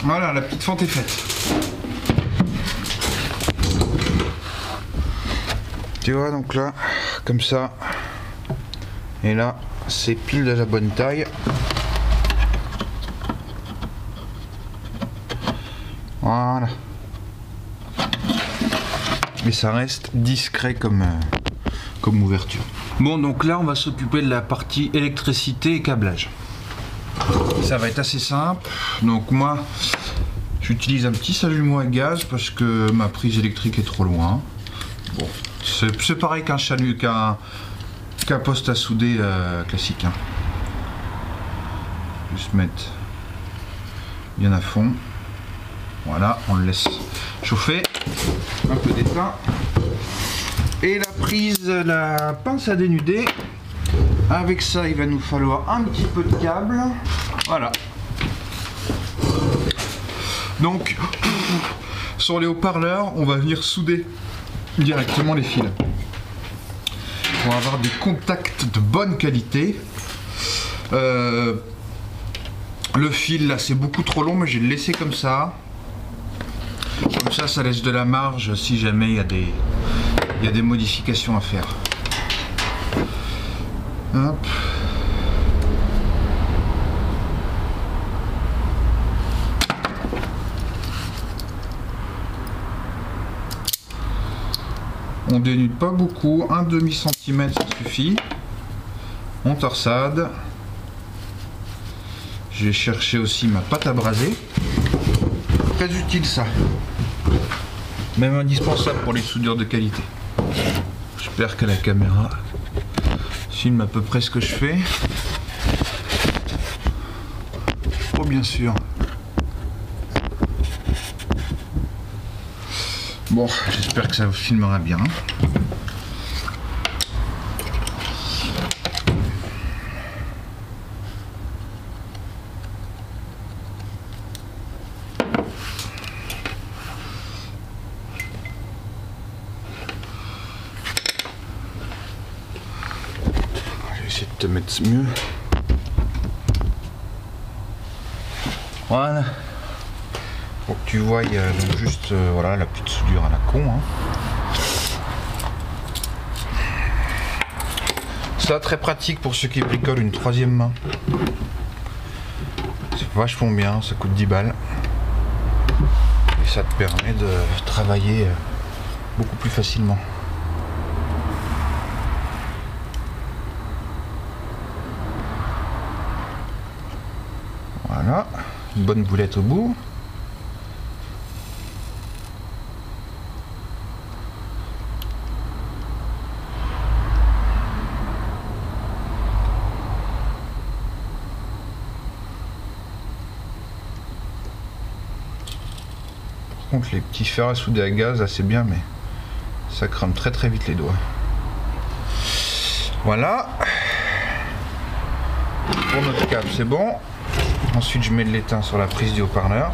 Voilà, la petite fente est faite. Tu vois, donc là, comme ça. Et là, c'est pile de la bonne taille. Voilà. Et ça reste discret comme ouverture. Bon, donc là, on va s'occuper de la partie électricité et câblage. Ça va être assez simple. Donc moi, j'utilise un petit chalumeau à gaz parce que ma prise électrique est trop loin. Bon, c'est pareil qu'un chalut, qu'un poste à souder classique. Hein. Juste mettre bien à fond. Voilà, on le laisse chauffer. Un peu d'étain. Et la prise, la pince à dénuder. Avec ça, il va nous falloir un petit peu de câble. Voilà. Donc, sur les haut-parleurs, on va venir souder directement les fils. Pour avoir des contacts de bonne qualité. Le fil, là, c'est beaucoup trop long, mais je vais le laisser comme ça. Comme ça, ça laisse de la marge si jamais il y a des modifications à faire. Hop. On dénude pas beaucoup, un demi-centimètre ça suffit. On torsade. Je vais chercher aussi ma pâte à braser. Très utile ça. Même indispensable pour les soudures de qualité. J'espère que la caméra filme à peu près ce que je fais. Oh bien sûr. Bon, j'espère que ça vous filmera bien. Je vais essayer de te mettre mieux. Voilà. Pour que tu vois, il y a donc juste voilà, la petite soudure à la con. Hein. Ça, très pratique pour ceux qui bricolent une troisième main. C'est vachement bien, ça coûte 10 balles. Et ça te permet de travailler beaucoup plus facilement. Voilà, une bonne boulette au bout. Par contre, les petits fers à souder à gaz, là c'est bien, mais ça crame très très vite les doigts. Voilà. Pour notre câble, c'est bon. Ensuite, je mets de l'étain sur la prise du haut-parleur.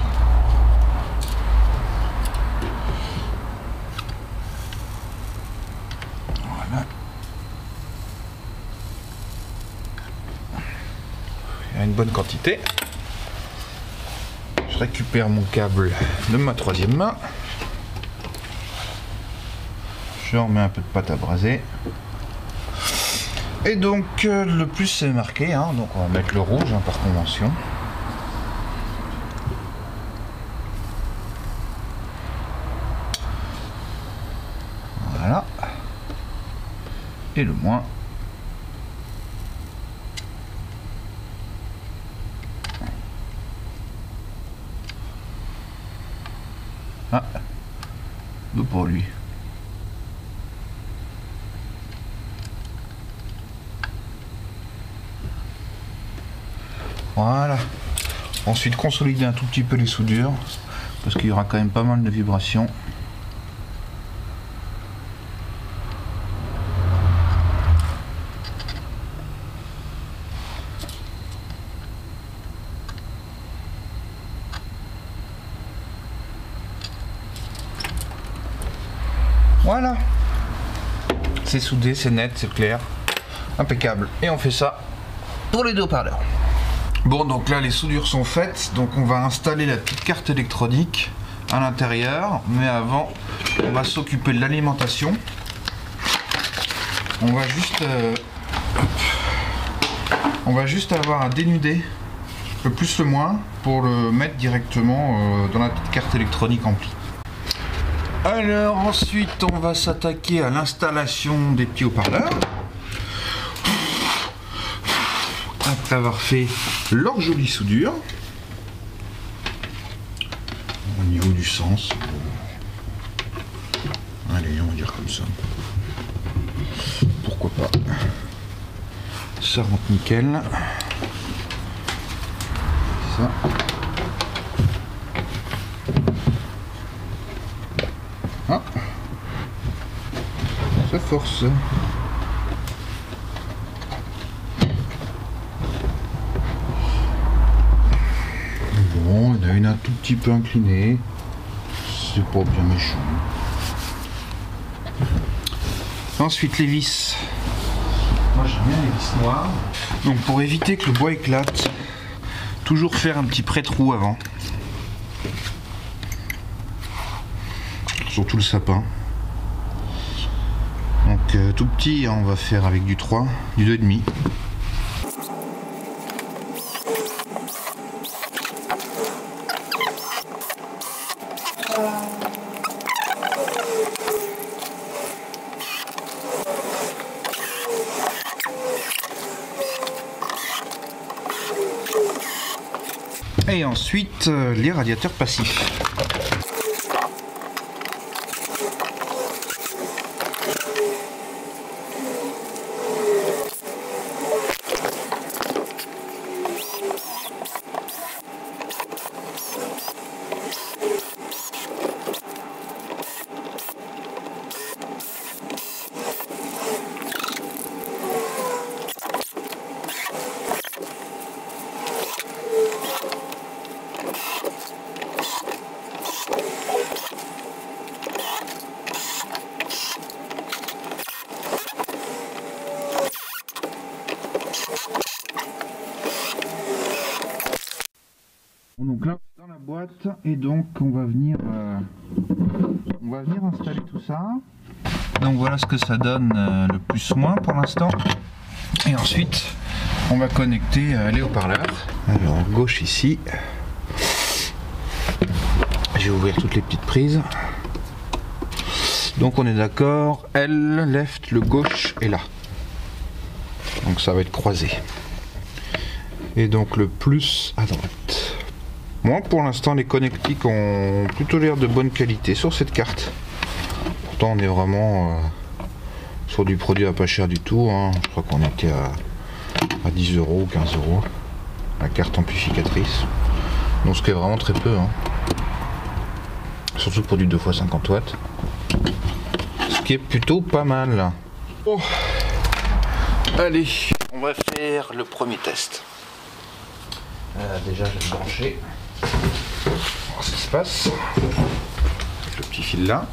Voilà. Il y a une bonne quantité. Je récupère mon câble de ma troisième main. Je remets un peu de pâte à braser. Et donc le plus c'est marqué, hein, donc on va mettre le rouge hein, par convention. Voilà. Et le moins. Ah, deux pour lui. Voilà. Ensuite, consolider un tout petit peu les soudures parce qu'il y aura quand même pas mal de vibrations. Voilà. C'est soudé, c'est net, c'est clair. Impeccable. Et on fait ça pour les deux haut-parleurs. Bon, donc là les soudures sont faites, donc on va installer la petite carte électronique à l'intérieur, mais avant on va s'occuper de l'alimentation. On va juste avoir à dénuder le plus le moins pour le mettre directement dans la petite carte électronique amplie. Alors ensuite on va s'attaquer à l'installation des petits haut-parleurs. Après avoir fait leur jolie soudure au niveau du sens, allez on va dire comme ça, pourquoi pas, ça rentre nickel, ça ah, ça force. Bon, il y en a une un tout petit peu inclinée, c'est pas bien méchant. Ensuite les vis. Moi j'aime bien les vis noires. Donc pour éviter que le bois éclate, toujours faire un petit pré-trou avant. Surtout le sapin. Donc tout petit, on va faire avec du 3, du 2,5. Et ensuite les radiateurs passifs. Donc là dans la boîte, et donc on va venir installer tout ça. Donc voilà ce que ça donne le plus-moins pour l'instant. Et ensuite on va connecter les haut-parleurs. Alors gauche ici. Je vais ouvrir toutes les petites prises. Donc on est d'accord, L, left, le gauche est là. Donc ça va être croisé. Et donc le plus à droite. Moi pour l'instant les connectiques ont plutôt l'air de bonne qualité sur cette carte. Pourtant on est vraiment sur du produit à pas cher du tout, hein. Je crois qu'on était à 10 €, 15 €. La carte amplificatrice. Donc ce qui est vraiment très peu, hein. Surtout pour du 2 x 50 watts. Ce qui est plutôt pas mal. Oh. Allez, on va faire le premier test. Déjà je vais le brancher. voir ce qui se passe. Avec le petit fil là.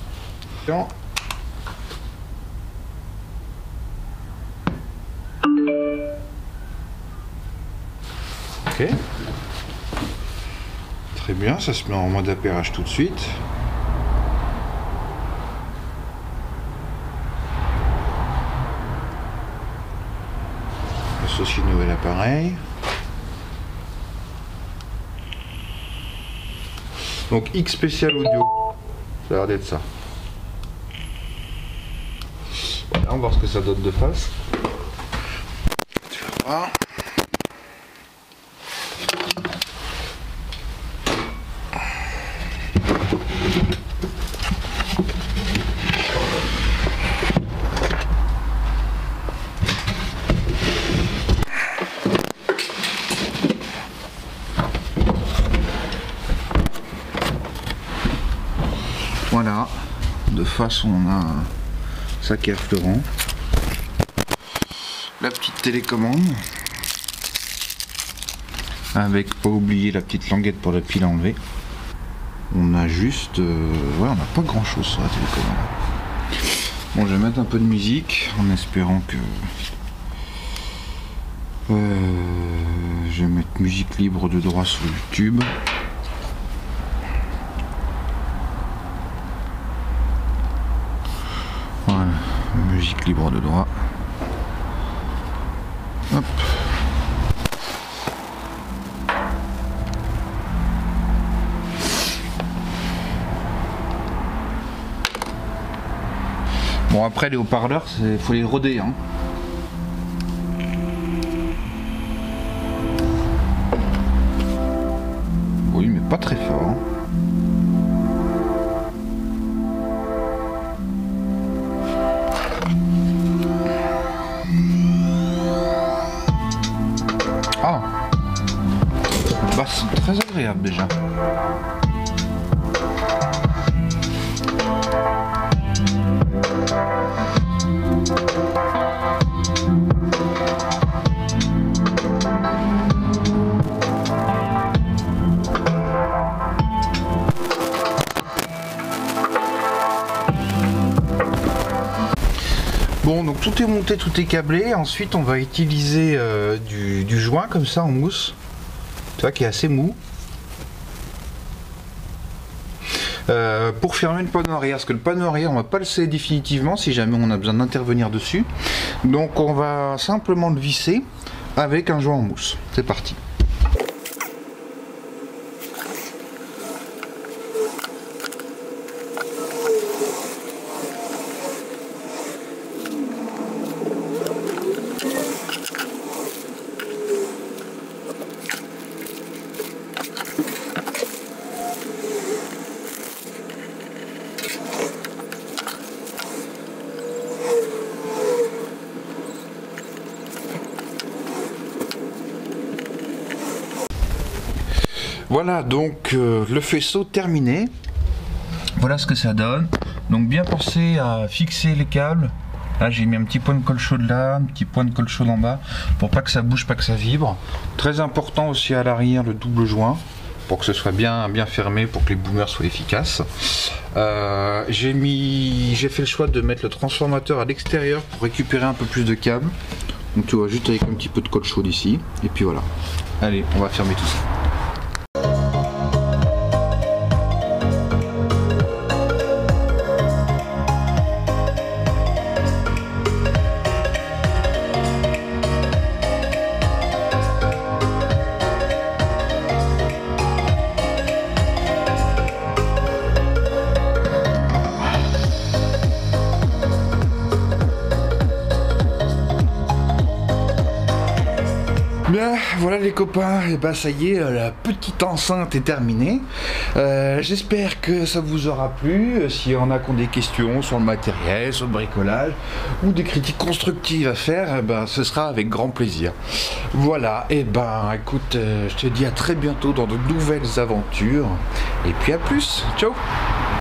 Ok. Très bien, ça se met en mode appairage tout de suite. Associer le nouvel appareil. Donc X spécial audio, ça a l'air d'être ça. Voilà, on va voir ce que ça donne de face. Tu vas voir. Voilà, de face on a un sac à fleurant, la petite télécommande, avec, pas oublier, la petite languette pour la pile à enlever. On a juste, ouais, on n'a pas grand chose sur la télécommande. Bon, je vais mettre un peu de musique en espérant que je vais mettre musique libre de droit sur YouTube. Voilà, musique libre de droit. Hop. Bon, après les haut-parleurs, il faut les roder, hein. Oui, mais pas très fort. Ah, bah c'est très agréable déjà. Bon, donc tout est monté, tout est câblé. Ensuite, on va utiliser du joint comme ça en mousse, tu vois, qui est assez mou, pour fermer le panneau arrière. Parce que le panneau arrière, on va pas le sceller définitivement si jamais on a besoin d'intervenir dessus. Donc, on va simplement le visser avec un joint en mousse. C'est parti. Voilà donc le faisceau terminé. Voilà ce que ça donne. Donc bien penser à fixer les câbles. Là j'ai mis un petit point de colle chaude là, un petit point de colle chaude en bas pour pas que ça bouge, pas que ça vibre. Très important aussi à l'arrière le double joint pour que ce soit bien fermé, pour que les boomers soient efficaces. J'ai fait le choix de mettre le transformateur à l'extérieur pour récupérer un peu plus de câbles. Donc tu vois, juste avec un petit peu de colle chaude ici. Et puis voilà. Allez, on va fermer tout ça. Bien, voilà les copains, et ben ça y est, la petite enceinte est terminée. J'espère que ça vous aura plu. S'il y en a qui ont des questions sur le matériel, sur le bricolage, ou des critiques constructives à faire, ben, ce sera avec grand plaisir. Voilà, et ben écoute, je te dis à très bientôt dans de nouvelles aventures. Et puis à plus, ciao.